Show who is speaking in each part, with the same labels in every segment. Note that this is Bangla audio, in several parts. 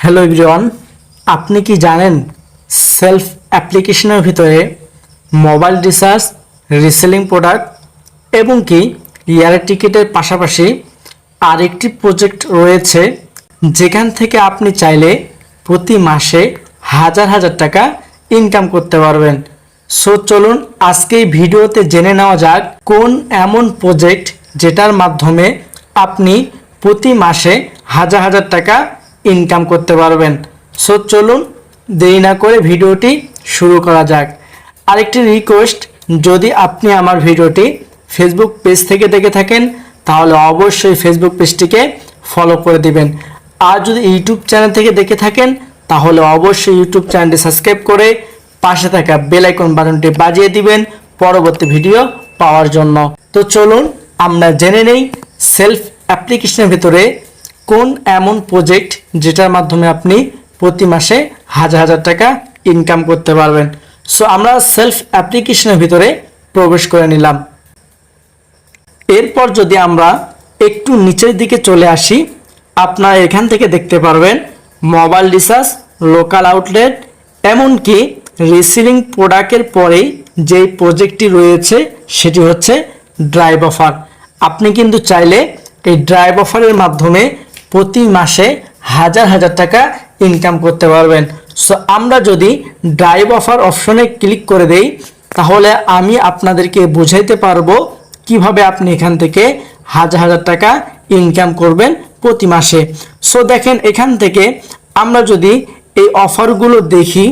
Speaker 1: হ্যালো এভরিওয়ান, আপনি কি জানেন সেলফ অ্যাপ্লিকেশনের ভিতরে মোবাইল রিচার্জ, রিসেলিং প্রোডাক্ট এবং কি এয়ার টিকিটের পাশাপাশি আরেকটি প্রজেক্ট রয়েছে যেখান থেকে আপনি চাইলে প্রতি মাসে হাজার হাজার টাকা ইনকাম করতে পারবেন। সো চলুন আজকে এই ভিডিওতে জেনে নেওয়া যাক কোন এমন প্রজেক্ট যেটার মাধ্যমে আপনি প্রতি মাসে হাজার হাজার টাকা ইনকাম করতে পারবেন। সো চলুন দেরি না করে ভিডিওটি শুরু করা যাক। আরেকটি রিকোয়েস্ট, যদি আপনি আমার ভিডিওটি ফেসবুক পেজ থেকে দেখে থাকেন তাহলে অবশ্যই ফেসবুক পেজটিকে ফলো করে দিবেন। আর যদি ইউটিউব চ্যানেল থেকে দেখে থাকেন তাহলে অবশ্যই ইউটিউব চ্যানেলটি সাবস্ক্রাইব করে পাশে থাকা বেল আইকন বাটনটি বাজিয়ে দিবেন পরবর্তী ভিডিও পাওয়ার জন্য। তো চলুন আমরা জেনে নেই সেলফ অ্যাপ্লিকেশনের ভিতরে কোন এমন প্রজেক্ট যেটার মাধ্যমে আপনি প্রতি মাসে হাজার হাজার টাকা ইনকাম করতে পারবেন। সো আমরা সেলফ অ্যাপ্লিকেশনের ভিতরে প্রবেশ করে নিলাম। এরপর যদি আমরা একটু নিচের দিকে চলে আসি, আপনারা এখান থেকে দেখতে পারবেন মোবাইল রিচার্জ, লোকাল আউটলেট, এমনকি রিসিভিং প্রোডাক্টের পরেই যে প্রজেক্টটি রয়েছে সেটি হচ্ছে ড্রাইভ অফার। আপনি কিন্তু চাইলে এই ড্রাইভ অফারের মাধ্যমে প্রতি মাসে হাজার হাজার টাকা ইনকাম করতে পারবেন। সো আমরা যদি ড্রাইভ অফার অপশনে ক্লিক করে দেই তাহলে আমি আপনাদেরকে বোঝাইতে পারবো কিভাবে আপনি এখান থেকে হাজার হাজার টাকা ইনকাম করবেন প্রতি মাসে। সো দেখেন, এখান থেকে আমরা যদি এই অফারগুলো দেখি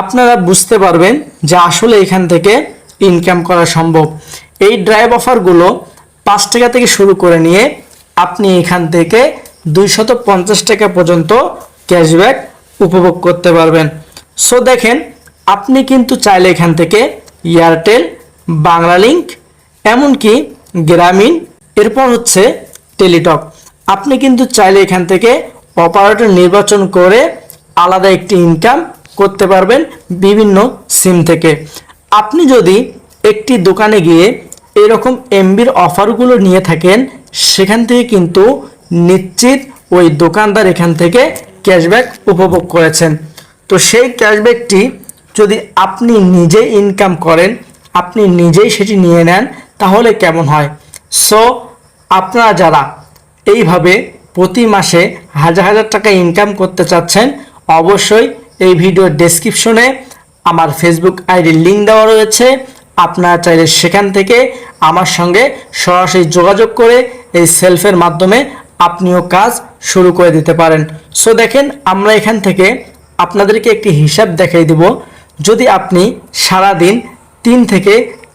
Speaker 1: আপনারা বুঝতে পারবেন যে আসলে এখান থেকে ইনকাম করা সম্ভব। এই ড্রাইভ অফারগুলো 5 টাকা থেকে শুরু করে নিয়ে আপনি এখান থেকে 250 টাকা পর্যন্ত ক্যাশব্যাক উপভোগ করতে পারবেন। সো দেখেন, আপনি কিন্তু চাইলে এখান থেকে এয়ারটেল, বাংলালিংক, এমনকি গ্রামীণ, এরপর হচ্ছে টেলিটক, আপনি কিন্তু চাইলে এখান থেকে অপারেটর নির্বাচন করে আলাদা একটি ইনকাম করতে পারবেন বিভিন্ন সিম থেকে। আপনি যদি একটি দোকানে গিয়ে এরকম এমবির অফারগুলো নিয়ে থাকেন সেখান থেকে কিন্তু নিশ্চিত ওই দোকানদার এখান থেকে ক্যাশব্যাক উপভোগ করেছেন। তো সেই ক্যাশব্যাকটি যদি আপনি নিজে ইনকাম করেন, আপনি নিজেই সেটি নিয়ে নেন তাহলে কেমন হয়? সো আপনারা যারা এইভাবে প্রতি মাসে হাজার হাজার টাকা ইনকাম করতে চাচ্ছেন অবশ্যই এই ভিডিওর ডেসক্রিপশনে আমার ফেসবুক আইডির লিঙ্ক দেওয়া রয়েছে। আপনারা চাইলে সেখান থেকে আমার সঙ্গে সরাসরি যোগাযোগ করে এই সেলফের মাধ্যমে আপনিও কাজ শুরু করে দিতে পারেন। সো দেখেন, আমরা এখান থেকে আপনাদেরকে একটি হিসাব দেখাই দিব। যদি আপনি সারাদিন 3 থেকে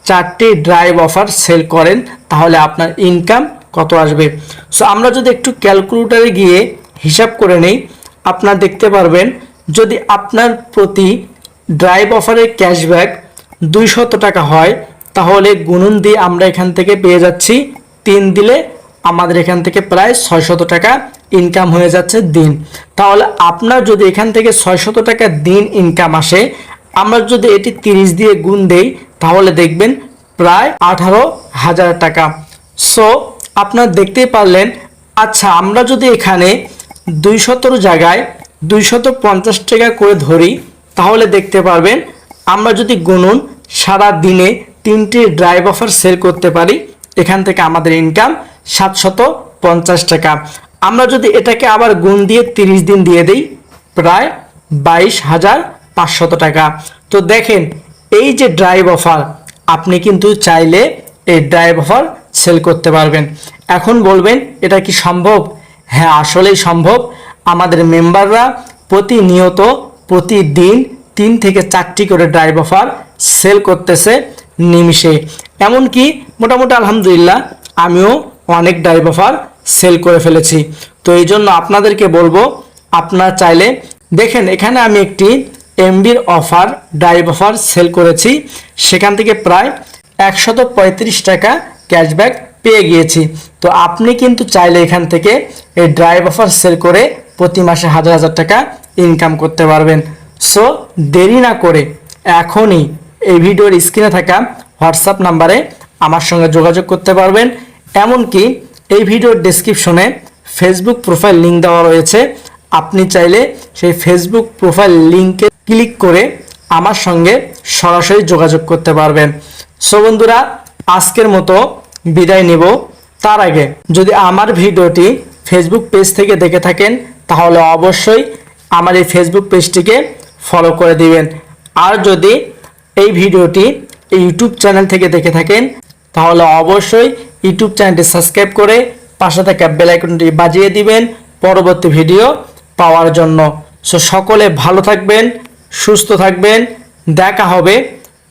Speaker 1: 4টি ড্রাইভ অফার সেল করেন তাহলে আপনার ইনকাম কত আসবে। সো আমরা যদি একটু ক্যালকুলেটরে গিয়ে হিসাব করে নেই, আপনারা দেখতে পারবেন যদি আপনার প্রতি ড্রাইভ অফারের ক্যাশব্যাক 200 টাকা হয় তাহলে গুণন দিয়ে আমরা এখান থেকে পেয়ে যাচ্ছি 3 দিলে আমাদের এখান থেকে প্রায় 600 টাকা ইনকাম হয়ে যাচ্ছে দিন। তাহলে আপনার যদি এখান থেকে 600 টাকা দিন ইনকাম আসে, আমরা যদি এটি 30 দিয়ে গুণ দেই তাহলে দেখবেন প্রায় 18,000 টাকা। সো আপনারা দেখতেই পারলেন। আচ্ছা, আমরা যদি এখানে 200 জায়গায় 250 টাকা করে ধরি তাহলে দেখতে পারবেন আমরা যদি গুনুন সারা দিনে 3টি ড্রাইভ অফার সেল করতে পারি এখান থেকে আমাদের ইনকাম 750 টাকা। আমরা যদি এটাকে আবার গুণ দিয়ে 30 দিন দিয়ে দিই প্রায় 22,500 টাকা। তো দেখেন, এই যে ড্রাইভ অফার, আপনি কিন্তু চাইলে এই ড্রাইভ অফার সেল করতে পারবেন। এখন বলবেন এটা কি সম্ভব? হ্যাঁ, আসলেই সম্ভব। আমাদের মেম্বাররা প্রতিনিয়ত প্রতিদিন 3 থেকে 4টি করে ড্রাইভ অফার সেল করতেছে নিমিষে। এমনকি মোটামুটি আলহামদুলিল্লাহ আমিও অনেক ড্রাইভ অফার সেল করে ফেলেছি। তো এই জন্য আপনাদেরকে বলবো, আপনারা চাইলে দেখেন এখানে আমি একটি এমবির অফার ড্রাইভ অফার সেল করেছি, সেখান থেকে প্রায় 135 টাকা ক্যাশব্যাক পেয়ে গিয়েছি। তো আপনি কিন্তু চাইলে এখান থেকে এই ড্রাইভ অফার সেল করে প্রতি মাসে হাজার হাজার টাকা ইনকাম করতে পারবেন। সো দেরি না করে এখনই এই ভিডিওর স্ক্রিনে থাকা হোয়াটসঅ্যাপ নাম্বারে আমার সঙ্গে যোগাযোগ করতে পারবেন। এমনকি এই ভিডিওর ডেসক্রিপশনে ফেসবুক প্রোফাইল লিঙ্ক দেওয়া রয়েছে, আপনি চাইলে সেই ফেসবুক প্রোফাইল লিঙ্কে ক্লিক করে আমার সঙ্গে সরাসরি যোগাযোগ করতে পারবেন। সো বন্ধুরা, আজকের মতো বিদায় নেব। তার আগে যদি আমার ভিডিওটি ফেসবুক পেজ থেকে দেখে থাকেন তাহলে অবশ্যই আমার এই ফেসবুক পেজটিকে ফলো করে দিবেন। আর যদি এই ভিডিওটি এই ইউটিউব চ্যানেল থেকে দেখে থাকেন তাহলে অবশ্যই ইউটিউব চ্যানেলটি সাবস্ক্রাইব করে পাশে থাকা বেল আইকনটি বাজিয়ে দিবেন পরবর্তী ভিডিও পাওয়ার জন্য। সো সকলে ভালো থাকবেন, সুস্থ থাকবেন। দেখা হবে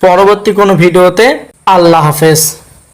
Speaker 1: পরবর্তী কোনো ভিডিওতে। আল্লাহ হাফেজ।